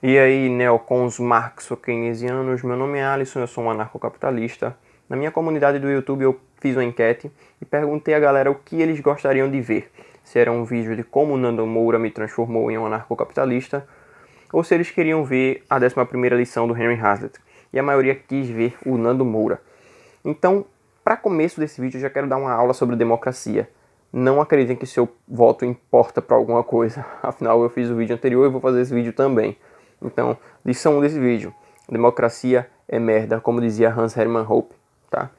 E aí, neocons marxo-keynesianos, meu nome é Alisson, eu sou um anarcocapitalista. Na minha comunidade do YouTube eu fiz uma enquete e perguntei a galera o que eles gostariam de ver. Se era um vídeo de como Nando Moura me transformou em um anarcocapitalista, ou se eles queriam ver a 11ª lição do Henry Hazlitt. E a maioria quis ver o Nando Moura. Então, para começo desse vídeo, eu já quero dar uma aula sobre democracia. Não acreditem que seu voto importa para alguma coisa. Afinal, eu fiz o vídeo anterior e vou fazer esse vídeo também. Então, lição 1 desse vídeo. Democracia é merda, como dizia Hans Hermann Hoppe, tá?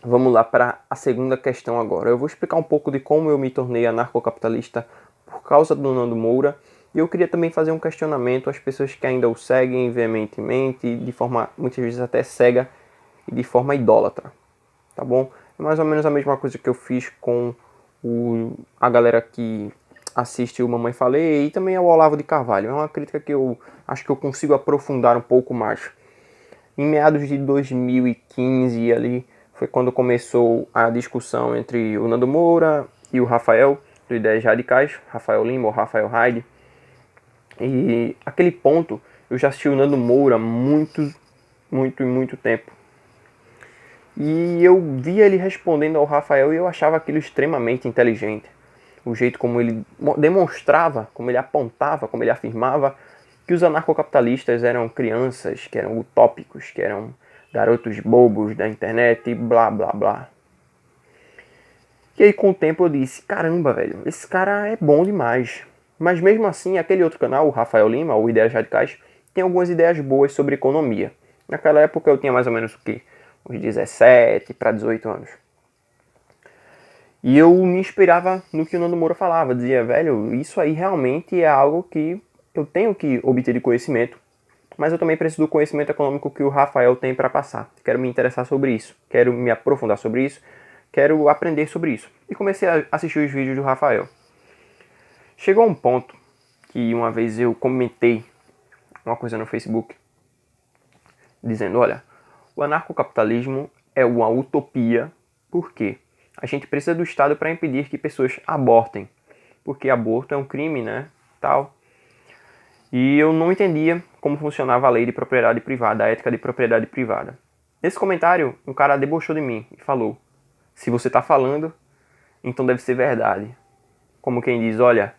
Vamos lá para a segunda questão agora. Eu vou explicar um pouco de como eu me tornei anarcocapitalista por causa do Nando Moura. E eu queria também fazer um questionamento às pessoas que ainda o seguem veementemente, de forma muitas vezes até cega e de forma idólatra, tá bom? É mais ou menos a mesma coisa que eu fiz com a galera que assiste o Mamãe Falei e também ao Olavo de Carvalho. É uma crítica que eu acho que eu consigo aprofundar um pouco mais. Em meados de 2015 ali foi quando começou a discussão entre o Nando Moura e o Rafael, do Ideias Radicais, Rafael Lima ou Rafael Hyde. E aquele ponto eu já assisti o Nando Moura muito tempo. E eu via ele respondendo ao Rafael e eu achava aquilo extremamente inteligente. O jeito como ele demonstrava, como ele apontava, como ele afirmava que os anarcocapitalistas eram crianças, que eram utópicos, que eram garotos bobos da internet e blá blá blá. E aí com o tempo eu disse, caramba velho, esse cara é bom demais. Mas mesmo assim, aquele outro canal, o Rafael Lima, o Ideias Radicais, tem algumas ideias boas sobre economia. Naquela época eu tinha mais ou menos o quê? Uns 17 para 18 anos. E eu me inspirava no que o Nando Moura falava. Dizia, velho, isso aí realmente é algo que eu tenho que obter de conhecimento. Mas eu também preciso do conhecimento econômico que o Rafael tem para passar. Quero me interessar sobre isso. Quero me aprofundar sobre isso. Quero aprender sobre isso. E comecei a assistir os vídeos do Rafael. Chegou um ponto que uma vez eu comentei uma coisa no Facebook. Dizendo, olha, o anarcocapitalismo é uma utopia. Por quê? A gente precisa do Estado para impedir que pessoas abortem. Porque aborto é um crime, né? Tal. E eu não entendia como funcionava a lei de propriedade privada, a ética de propriedade privada. Nesse comentário, um cara debochou de mim e falou, se você está falando, então deve ser verdade. Como quem diz, olha,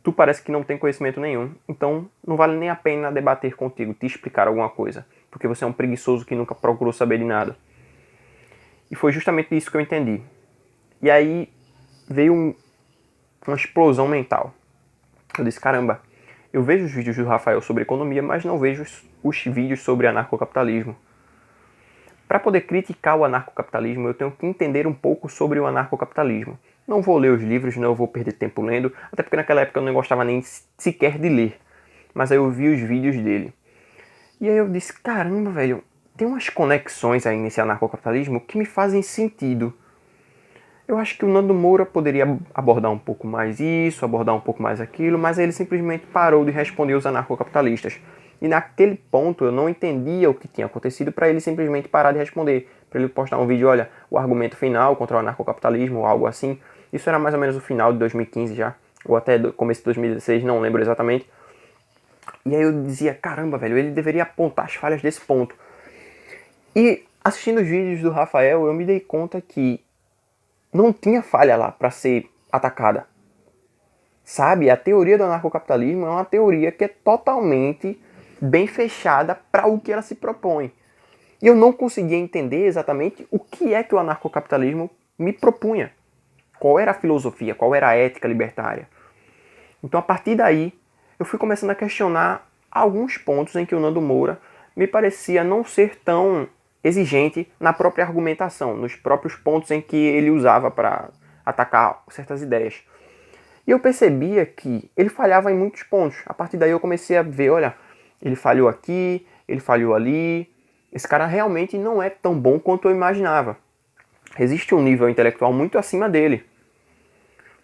tu parece que não tem conhecimento nenhum, então não vale nem a pena debater contigo, te explicar alguma coisa, porque você é um preguiçoso que nunca procurou saber de nada. E foi justamente isso que eu entendi. E aí veio uma explosão mental. Eu disse, caramba, eu vejo os vídeos do Rafael sobre economia, mas não vejo os vídeos sobre anarcocapitalismo. Para poder criticar o anarcocapitalismo, eu tenho que entender um pouco sobre o anarcocapitalismo. Não vou ler os livros, não vou perder tempo lendo, até porque naquela época eu não gostava nem sequer de ler. Mas aí eu vi os vídeos dele. E aí eu disse, caramba, velho, tem umas conexões aí nesse anarcocapitalismo que me fazem sentido. Eu acho que o Nando Moura poderia abordar um pouco mais isso, abordar um pouco mais aquilo, mas ele simplesmente parou de responder os anarcocapitalistas. E naquele ponto eu não entendia o que tinha acontecido para ele simplesmente parar de responder. Para ele postar um vídeo, olha, o argumento final contra o anarcocapitalismo ou algo assim. Isso era mais ou menos o final de 2015 já, ou até começo de 2016, não lembro exatamente. E aí eu dizia, caramba, velho, ele deveria apontar as falhas desse ponto. E assistindo os vídeos do Rafael, eu me dei conta que não tinha falha lá para ser atacada. Sabe, a teoria do anarcocapitalismo é uma teoria que é totalmente bem fechada para o que ela se propõe. E eu não conseguia entender exatamente o que é que o anarcocapitalismo me propunha. Qual era a filosofia, qual era a ética libertária. Então, a partir daí, eu fui começando a questionar alguns pontos em que o Nando Moura me parecia não ser tão exigente na própria argumentação, nos próprios pontos em que ele usava para atacar certas ideias. E eu percebia que ele falhava em muitos pontos. A partir daí eu comecei a ver, olha, ele falhou aqui, ele falhou ali. Esse cara realmente não é tão bom quanto eu imaginava. Existe um nível intelectual muito acima dele.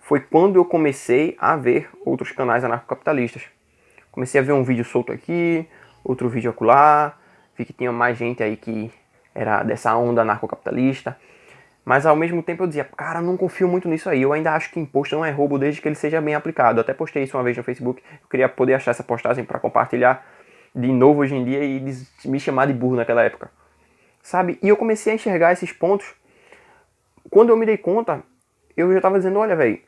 Foi quando eu comecei a ver outros canais anarcocapitalistas. Comecei a ver um vídeo solto aqui, outro vídeo acolá, vi que tinha mais gente aí que era dessa onda anarcocapitalista. Mas ao mesmo tempo eu dizia, cara, não confio muito nisso aí. Eu ainda acho que imposto não é roubo desde que ele seja bem aplicado. Eu até postei isso uma vez no Facebook. Eu queria poder achar essa postagem para compartilhar de novo hoje em dia e me chamar de burro naquela época. Sabe? E eu comecei a enxergar esses pontos. Quando eu me dei conta, eu já estava dizendo, olha, velho,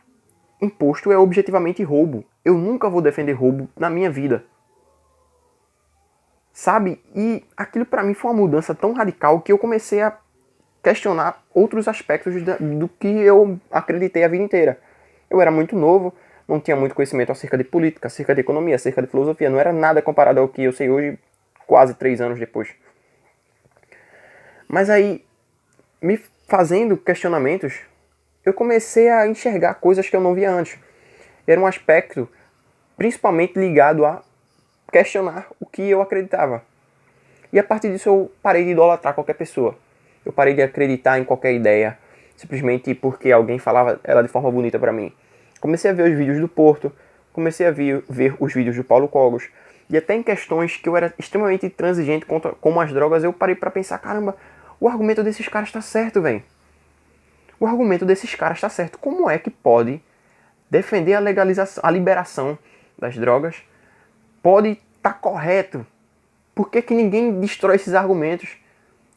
imposto é objetivamente roubo. Eu nunca vou defender roubo na minha vida. Sabe? E aquilo para mim foi uma mudança tão radical que eu comecei a questionar outros aspectos do que eu acreditei a vida inteira. Eu era muito novo, não tinha muito conhecimento acerca de política, acerca de economia, acerca de filosofia. Não era nada comparado ao que eu sei hoje, quase 3 anos depois. Mas aí, me fazendo questionamentos, eu comecei a enxergar coisas que eu não via antes. Era um aspecto principalmente ligado a questionar o que eu acreditava. E a partir disso eu parei de idolatrar qualquer pessoa. Eu parei de acreditar em qualquer ideia, simplesmente porque alguém falava ela de forma bonita pra mim. Comecei a ver os vídeos do Porto, comecei a ver os vídeos do Paulo Cogos, e até em questões que eu era extremamente intransigente contra, como as drogas, eu parei pra pensar, caramba, o argumento desses caras tá certo, velho. O argumento desses caras tá certo. Como é que pode defender a legalização, a liberação das drogas? Pode estar correto. Por que ninguém destrói esses argumentos?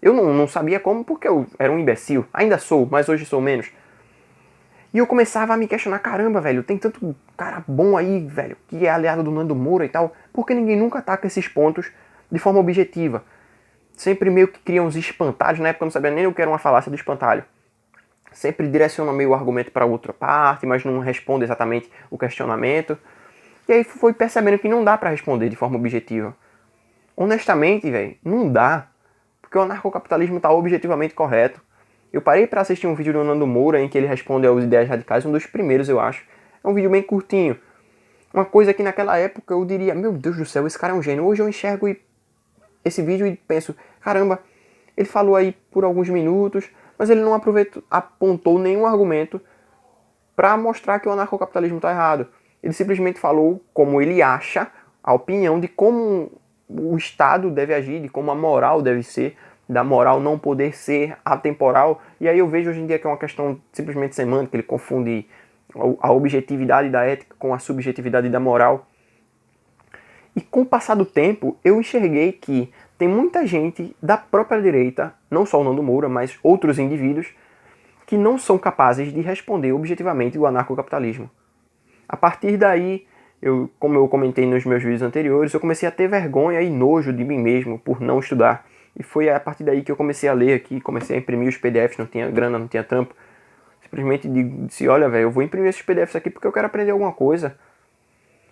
Eu não sabia como, porque eu era um imbecil. Ainda sou, mas hoje sou menos. E eu começava a me questionar, caramba, velho, tem tanto cara bom aí, velho, que é aliado do Nando Moura e tal. Por que ninguém nunca ataca esses pontos de forma objetiva? Sempre meio que criam uns espantalhos. Na época eu não sabia nem o que era uma falácia do espantalho. Sempre direciona meio o argumento para outra parte, mas não responde exatamente o questionamento. E aí foi percebendo que não dá para responder de forma objetiva. Honestamente, velho, não dá. Porque o anarcocapitalismo está objetivamente correto. Eu parei para assistir um vídeo do Nando Moura em que ele responde aos ideias radicais, um dos primeiros, eu acho. É um vídeo bem curtinho. Uma coisa que naquela época eu diria, meu Deus do céu, esse cara é um gênio. Hoje eu enxergo esse vídeo e penso, caramba, ele falou aí por alguns minutos, mas ele não apontou nenhum argumento para mostrar que o anarcocapitalismo está errado. Ele simplesmente falou como ele acha, a opinião de como o Estado deve agir, de como a moral deve ser, da moral não poder ser atemporal. E aí eu vejo hoje em dia que é uma questão simplesmente semântica, ele confunde a objetividade da ética com a subjetividade da moral. E com o passar do tempo, eu enxerguei que tem muita gente da própria direita, não só o Nando Moura, mas outros indivíduos, que não são capazes de responder objetivamente o anarcocapitalismo. A partir daí, como eu comentei nos meus vídeos anteriores, eu comecei a ter vergonha e nojo de mim mesmo por não estudar. E foi a partir daí que eu comecei a ler aqui, comecei a imprimir os PDFs, não tinha grana, não tinha trampo. Simplesmente disse, olha, velho, eu vou imprimir esses PDFs aqui porque eu quero aprender alguma coisa.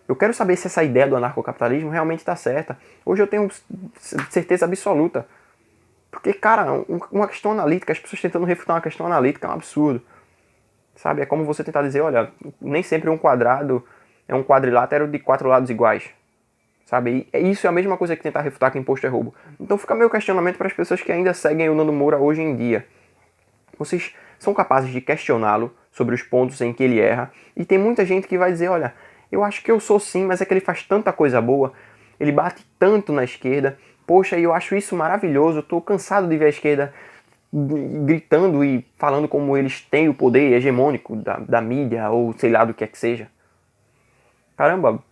Eu quero saber se essa ideia do anarcocapitalismo realmente está certa. Hoje eu tenho certeza absoluta. Porque, cara, uma questão analítica, as pessoas tentando refutar uma questão analítica é um absurdo. Sabe? É como você tentar dizer, olha, nem sempre um quadrado é um quadrilátero de 4 lados iguais. Sabe? E isso é a mesma coisa que tentar refutar que imposto é roubo. Então fica meu questionamento para as pessoas que ainda seguem o Nando Moura hoje em dia. Vocês são capazes de questioná-lo sobre os pontos em que ele erra. E tem muita gente que vai dizer, olha, eu acho que eu sou sim, mas é que ele faz tanta coisa boa. Ele bate tanto na esquerda. Poxa, eu acho isso maravilhoso. Eu tô cansado de ver a esquerda gritando e falando como eles têm o poder hegemônico da mídia ou sei lá do que é que seja. Caramba,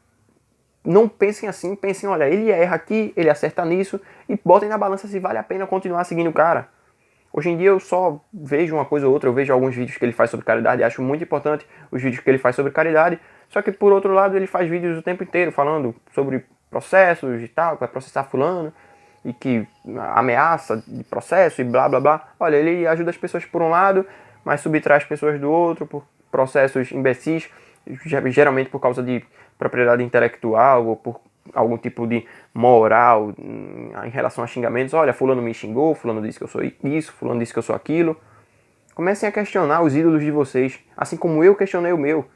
não pensem assim, pensem, olha, ele erra aqui, ele acerta nisso e botem na balança se vale a pena continuar seguindo o cara. Hoje em dia eu só vejo uma coisa ou outra, eu vejo alguns vídeos que ele faz sobre caridade, acho muito importante os vídeos que ele faz sobre caridade, só que por outro lado ele faz vídeos o tempo inteiro falando sobre processos e tal, que vai processar fulano, e que ameaça de processo e blá blá blá. Olha, ele ajuda as pessoas por um lado, mas subtrai as pessoas do outro por processos imbecis, geralmente por causa de propriedade intelectual ou por algum tipo de moral em relação a xingamentos. Olha, fulano me xingou, fulano disse que eu sou isso, fulano disse que eu sou aquilo. Comecem a questionar os ídolos de vocês, assim como eu questionei o meu.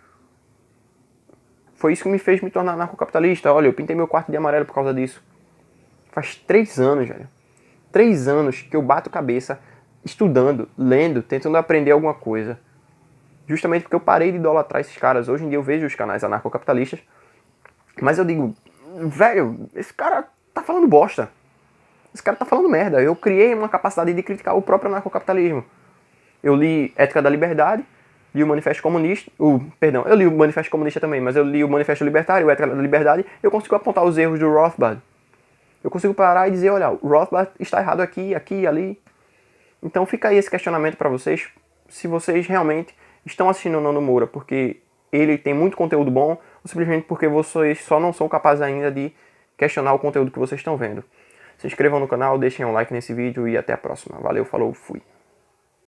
Foi isso que me fez me tornar anarcocapitalista. Olha, eu pintei meu quarto de amarelo por causa disso. Faz 3 anos, velho. 3 anos que eu bato cabeça estudando, lendo, tentando aprender alguma coisa. Justamente porque eu parei de idolatrar esses caras. Hoje em dia eu vejo os canais anarcocapitalistas, mas eu digo, velho, esse cara tá falando bosta. Esse cara tá falando merda. Eu criei uma capacidade de criticar o próprio anarcocapitalismo. Eu li Ética da Liberdade, li o Manifesto Comunista, eu li o Manifesto Comunista também, mas eu li o Manifesto Libertário, o Ética da Liberdade, eu consigo apontar os erros do Rothbard. Eu consigo parar e dizer, olha, o Rothbard está errado aqui, aqui, ali. Então fica aí esse questionamento para vocês, se vocês realmente estão assistindo o Nando Moura porque ele tem muito conteúdo bom, ou simplesmente porque vocês só não são capazes ainda de questionar o conteúdo que vocês estão vendo. Se inscrevam no canal, deixem um like nesse vídeo e até a próxima. Valeu, falou, fui.